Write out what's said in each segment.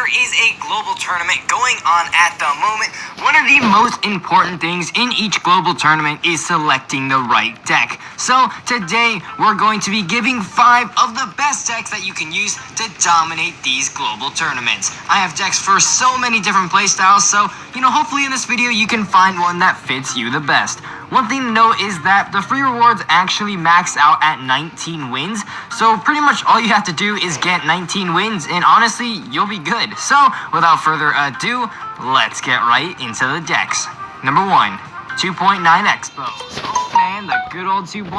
there is a global tournament going on at the moment. One of the most important things in each global tournament is selecting the right deck. So today we're going to be giving 5 of the best decks that you can use to dominate these global tournaments. I have decks for so many different playstyles, so hopefully in this video you can find one that fits you the best. One thing to note is that the free rewards actually max out at 19 wins, so pretty much all you have to do is get 19 wins, and honestly, you'll be good. So, without further ado, let's get right into the decks. Number 1, 2.9 Expo. Oh man, the good old 2.9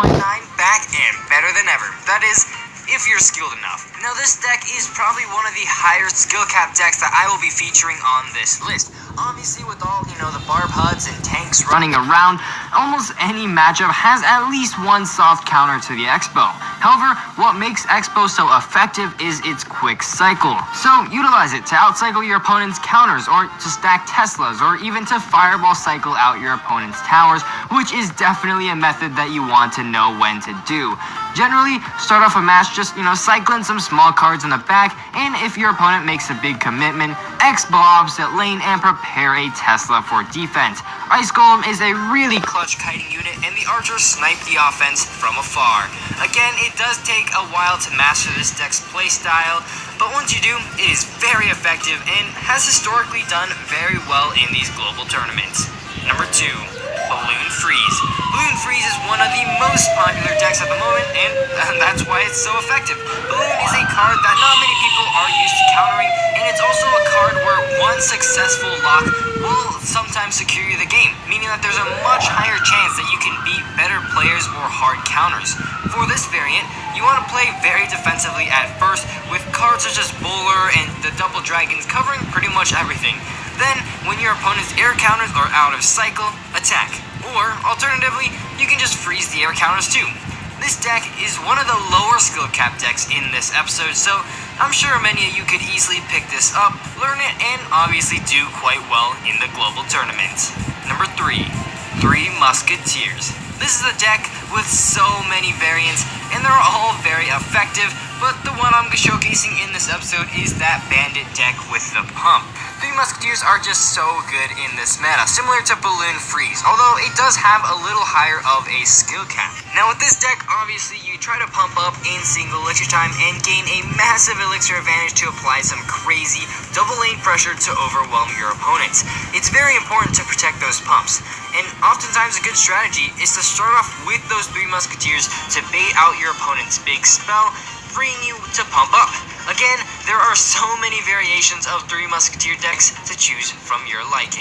back and better than ever. That is, if you're skilled enough. Now this deck is probably one of the higher skill cap decks that I will be featuring on this list. Obviously with all, the barb HUDs and tanks running around, almost any matchup has at least one soft counter to the Expo. However, what makes Expo so effective is its quick cycle. So utilize it to outcycle your opponent's counters, or to stack Teslas, or even to fireball cycle out your opponent's towers, which is definitely a method that you want to know when to do. Generally, start off a match just, cycling some small cards in the back, and if your opponent makes a big commitment, Expo opposite lane and prepare a Tesla for defense. Ice Golem is a really clutch kiting unit, and the archers snipe the offense from afar. Again, it does take a while to master this deck's playstyle, but once you do, it is very effective and has historically done very well in these global tournaments. Number 2, Balloon Freeze. Balloon Freeze is one of the most popular decks at the moment, and that's why it's so effective. Balloon is a card that not many people are used to countering, and it's also a card where one successful lock will sometimes secure you the game, meaning that there's a much higher chance that you can beat better players or hard counters. For this variant, you want to play very defensively at first, with cards such as Bowler and the Double Dragons covering pretty much everything. Then, when your opponent's air counters are out of cycle, attack. Or, alternatively, you can just freeze the air counters too. This deck is one of the lower skill cap decks in this episode, so I'm sure many of you could easily pick this up, learn it, and obviously do quite well in the global tournament. Number 3, 3 Musketeers. This is a deck with so many variants, and they're all very effective, but the one I'm showcasing in this episode is that bandit deck with the pump. 3 Musketeers are just so good in this meta, similar to Balloon Freeze, although it does have a little higher of a skill cap. Now with this deck, obviously you try to pump up in single elixir time and gain a massive elixir advantage to apply some crazy double lane pressure to overwhelm your opponents. It's very important to protect those pumps, and oftentimes a good strategy is to start off with those 3 Musketeers to bait out your opponent's big spell, freeing you to pump up. Again, there are so many variations of 3 Musketeer decks to choose from your liking.